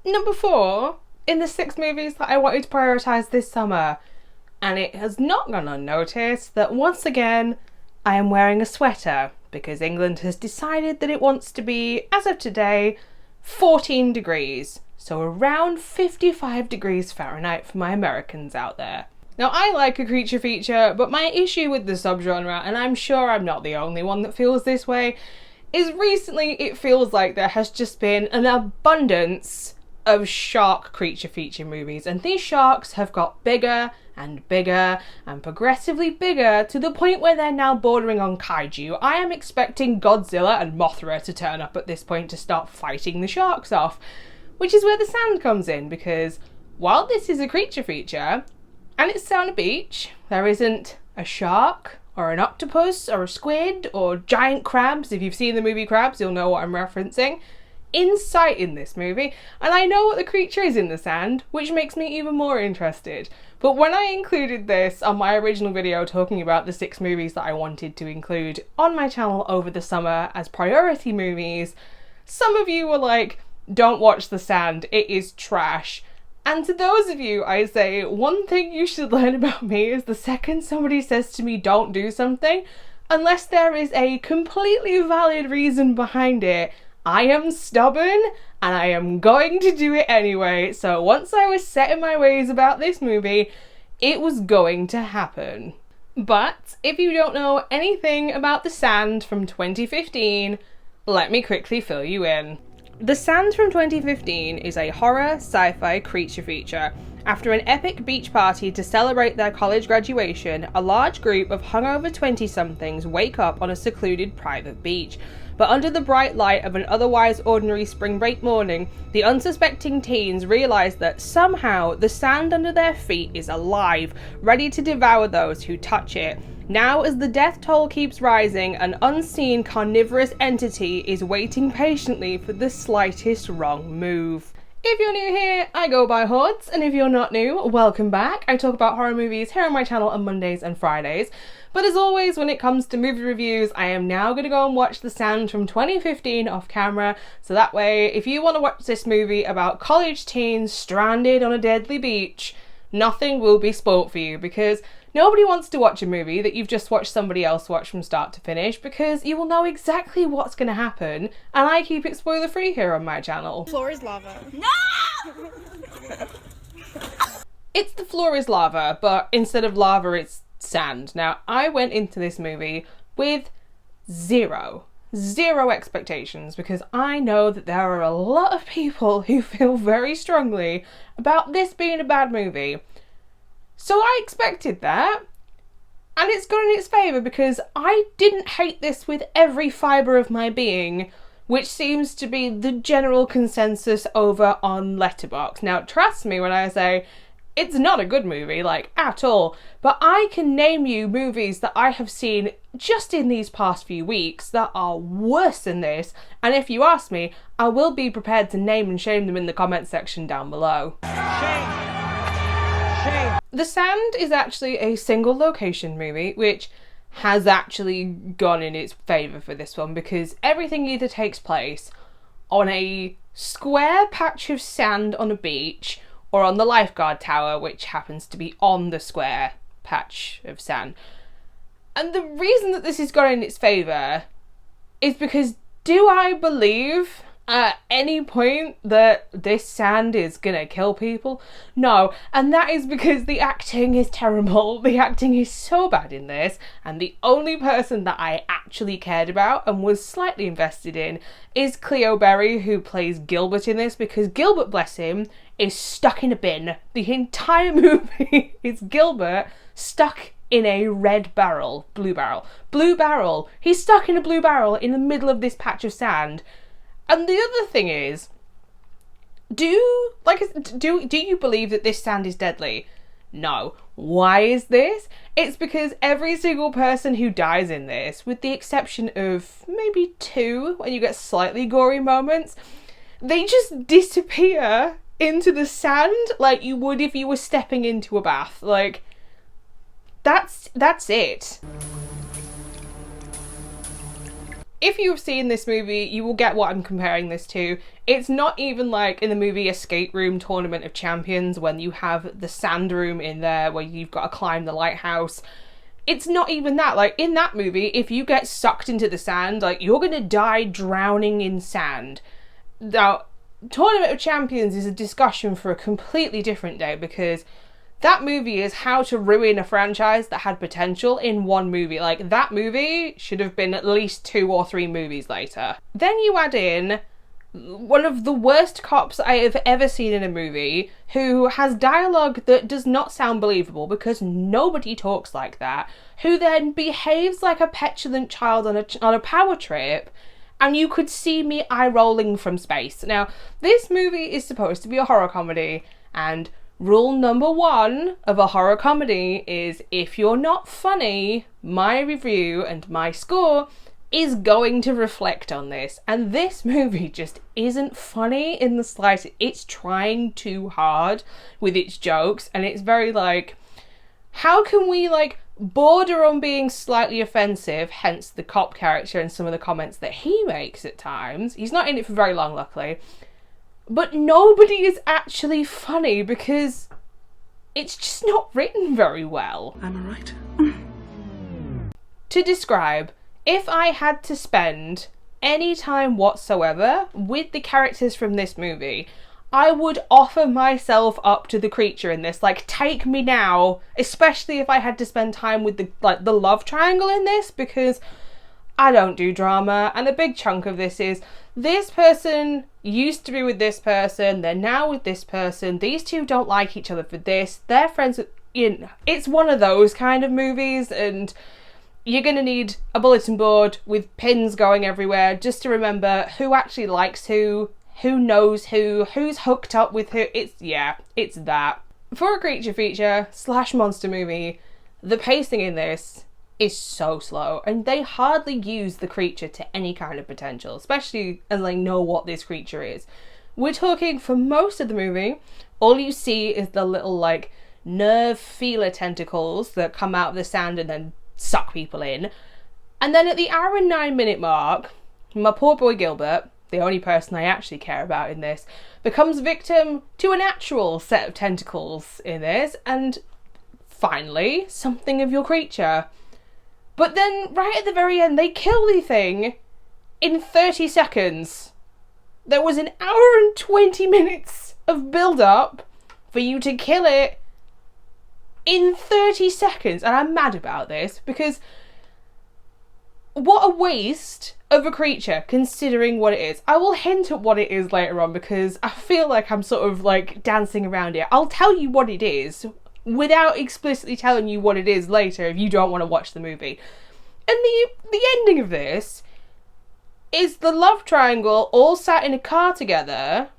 Number 4 in the 6 movies that I wanted to prioritise this summer. And it has not gone unnoticed that once again I am wearing a sweater because England has decided that it wants to be, as of today, 14 degrees. So around 55 degrees Fahrenheit for my Americans out there. Now, I like a creature feature, but my issue with the subgenre, and I'm sure I'm not the only one that feels this way, is recently it feels like there has just been an abundance of shark creature feature movies, and these sharks have got bigger and bigger and progressively bigger to the point where they're now bordering on kaiju. I am expecting Godzilla and Mothra to turn up at this point to start fighting the sharks off, which is where the sand comes in, because while this is a creature feature and it's set on a beach, there isn't a shark or an octopus or a squid or giant crabs. If you've seen the movie Crabs, you'll know what I'm referencing, in sight in this movie, and I know what the creature is in the sand, which makes me even more interested. But when I included this on my original video talking about the 6 movies that I wanted to include on my channel over the summer as priority movies, some of you were like, don't watch the sand, it is trash. And to those of you, I say, one thing you should learn about me is the second somebody says to me don't do something, unless there is a completely valid reason behind it, I am stubborn and I am going to do it anyway. So once I was set in my ways about this movie, it was going to happen. But if you don't know anything about The Sand from 2015, let me quickly fill you in. The Sand from 2015 is a horror sci-fi creature feature. After an epic beach party to celebrate their college graduation, a large group of hungover 20-somethings wake up on a secluded private beach. But under the bright light of an otherwise ordinary spring break morning, the unsuspecting teens realise that somehow the sand under their feet is alive, ready to devour those who touch it. Now, as the death toll keeps rising, an unseen carnivorous entity is waiting patiently for the slightest wrong move. If you're new here, I go by Hordes, and if you're not new, welcome back. I talk about horror movies here on my channel on Mondays and Fridays. But as always, when it comes to movie reviews, I am now going to go and watch The Sand from 2015 off camera, so that way, if you want to watch this movie about college teens stranded on a deadly beach, nothing will be spoilt for you, because nobody wants to watch a movie that you've just watched somebody else watch from start to finish, because you will know exactly what's going to happen, and I keep it spoiler free here on my channel. Floor is lava. No! It's the floor is lava, but instead of lava it's sand. Now, I went into this movie with zero expectations, because I know that there are a lot of people who feel very strongly about this being a bad movie. So I expected that, and it's gone in its favour, because I didn't hate this with every fibre of my being, which seems to be the general consensus over on Letterboxd. Now, trust me when I say it's not a good movie, like, at all, but I can name you movies that I have seen just in these past few weeks that are worse than this, and if you ask me, I will be prepared to name and shame them in the comment section down below. Shame. The Sand is actually a single location movie, which has actually gone in its favour for this one, because everything either takes place on a square patch of sand on a beach, or on the lifeguard tower, which happens to be on the square patch of sand. And the reason that this has gone in its favour is because, do I believe at any point that this sand is gonna kill people? No, and that is because the acting is terrible. The acting is so bad in this, and the only person that I actually cared about and was slightly invested in is Cleo Berry, who plays Gilbert in this, because Gilbert, bless him, is stuck in a bin. The entire movie is Gilbert stuck in a red barrel, blue barrel. He's stuck in a blue barrel in the middle of this patch of sand. And the other thing is, do you believe that this sand is deadly? No. Why is this? It's because every single person who dies in this, with the exception of maybe 2 when you get slightly gory moments, they just disappear into the sand like you would if you were stepping into a bath. Like, that's it. if you've seen this movie, you will get what I'm comparing this to. It's not even like in the movie Escape Room Tournament of Champions when you have the sand room in there where you've got to climb the lighthouse. It's not even that. Like, in that movie, if you get sucked into the sand, like, you're gonna die drowning in sand. Now, Tournament of Champions is a discussion for a completely different day, because that movie is how to ruin a franchise that had potential in one movie. Like, that movie should have been at least 2 or 3 movies later. Then you add in one of the worst cops I have ever seen in a movie, who has dialogue that does not sound believable because nobody talks like that, who then behaves like a petulant child on a power trip, and you could see me eye-rolling from space. Now, this movie is supposed to be a horror comedy, and rule number 1 of a horror comedy is if you're not funny, my review and my score is going to reflect on this. And this movie just isn't funny in the slightest. It's trying too hard with its jokes, and it's very like, how can we like border on being slightly offensive, hence the cop character and some of the comments that he makes at times. He's not in it for very long, luckily. But nobody is actually funny because it's just not written very well. Am I right? To describe, if I had to spend any time whatsoever with the characters from this movie, I would offer myself up to the creature in this. Like, take me now, especially if I had to spend time with the love triangle in this, because I don't do drama, and a big chunk of this is this person used to be with this person, they're now with this person, these two don't like each other for this, they're friends with, you know, it's one of those kind of movies, and you're gonna need a bulletin board with pins going everywhere just to remember who actually likes who knows who's hooked up with who. It's that. For a creature feature / monster movie, the pacing in this is so slow, and they hardly use the creature to any kind of potential, especially as they know what this creature is. We're talking, for most of the movie, all you see is the little like nerve feeler tentacles that come out of the sand and then suck people in. And then at the hour and 9-minute mark, my poor boy Gilbert, the only person I actually care about in this, becomes victim to an actual set of tentacles in this, and finally, something of your creature. But then, right at the very end, they kill the thing in 30 seconds. There was an hour and 20 minutes of build-up for you to kill it in 30 seconds. And I'm mad about this, because what a waste of a creature, considering what it is. I will hint at what it is later on, because I feel like I'm sort of like dancing around it. I'll tell you what it is without explicitly telling you what it is later if you don't want to watch the movie. And the ending of this is the love triangle all sat in a car together,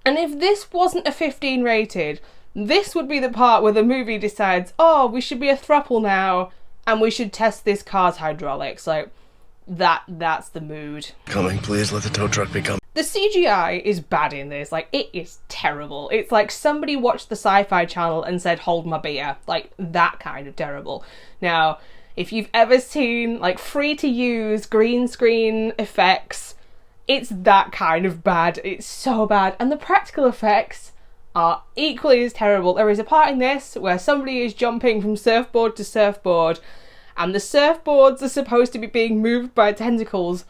and if this wasn't a 15 rated, this would be the part where the movie decides, oh, we should be a throuple now, and we should test this car's hydraulics. Like, that's the mood. Coming, please let the tow truck be coming. The CGI is bad in this. Like, it is terrible. It's like somebody watched the Sci-Fi Channel and said, hold my beer. Like, that kind of terrible. Now, if you've ever seen, like, free-to-use green screen effects, it's that kind of bad. It's so bad. And the practical effects are equally as terrible. There is a part in this where somebody is jumping from surfboard to surfboard, and the surfboards are supposed to be being moved by tentacles,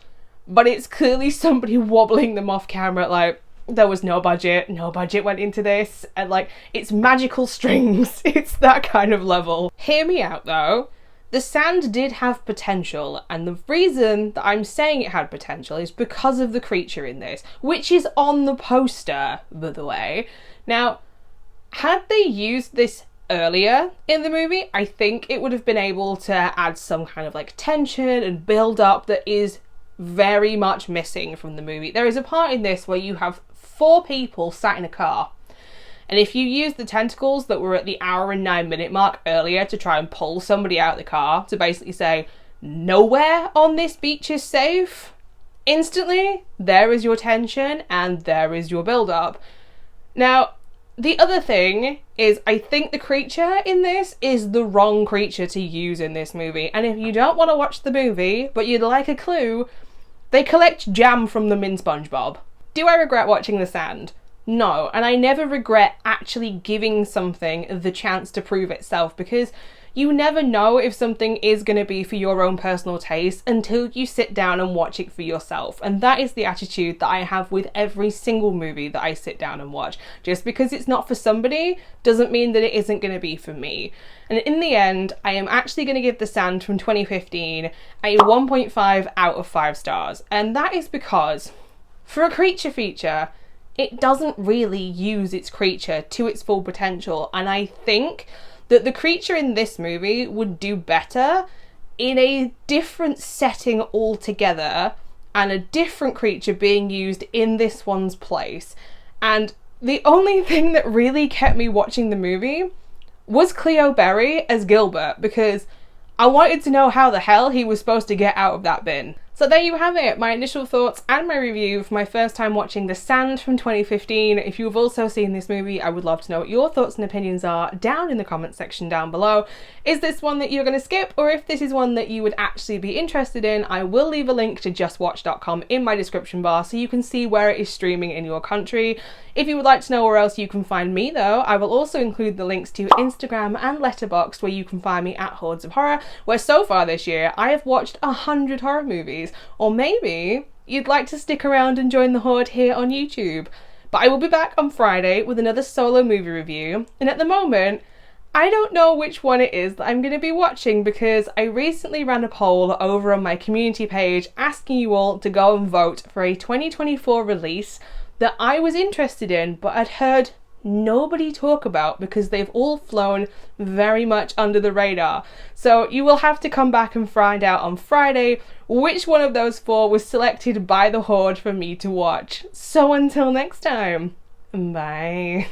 but it's clearly somebody wobbling them off camera. Like, there was no budget went into this, and like, it's magical strings. It's that kind of level. Hear me out though. The sand did have potential, and the reason that I'm saying it had potential is because of the creature in this, which is on the poster, by the way. Now, had they used this earlier in the movie, I think it would have been able to add some kind of like tension and build up that is very much missing from the movie. There is a part in this where you have 4 people sat in a car, and if you use the tentacles that were at the hour and 9-minute mark earlier to try and pull somebody out of the car to basically say, nowhere on this beach is safe, instantly there is your tension and there is your build-up. Now, the other thing is, I think the creature in this is the wrong creature to use in this movie, and if you don't want to watch the movie but you'd like a clue, They collect jam from them in SpongeBob. Do I regret watching The Sand? No, and I never regret actually giving something the chance to prove itself, because you never know if something is going to be for your own personal taste until you sit down and watch it for yourself. And that is the attitude that I have with every single movie that I sit down and watch. Just because it's not for somebody doesn't mean that it isn't going to be for me. And in the end, I am actually going to give The Sand from 2015 a 1.5 out of 5 stars. And that is because, for a creature feature, it doesn't really use its creature to its full potential. And I think that the creature in this movie would do better in a different setting altogether, and a different creature being used in this one's place. And the only thing that really kept me watching the movie was Cleo Berry as Gilbert, because I wanted to know how the hell he was supposed to get out of that bin. So there you have it, my initial thoughts and my review for my first time watching The Sand from 2015. If you've also seen this movie, I would love to know what your thoughts and opinions are down in the comments section down below. Is this one that you're going to skip, or if this is one that you would actually be interested in, I will leave a link to justwatch.com in my description bar so you can see where it is streaming in your country. If you would like to know where else you can find me though, I will also include the links to Instagram and Letterboxd, where you can find me at Hordes of Horror, where so far this year I have watched 100 horror movies. Or maybe you'd like to stick around and join the Horde here on YouTube. But I will be back on Friday with another solo movie review, and at the moment, I don't know which one it is that I'm going to be watching, because I recently ran a poll over on my community page asking you all to go and vote for a 2024 release that I was interested in but had heard nobody talk about because they've all flown very much under the radar. So you will have to come back and find out on Friday which one of those 4 was selected by the Horde for me to watch. So until next time, bye.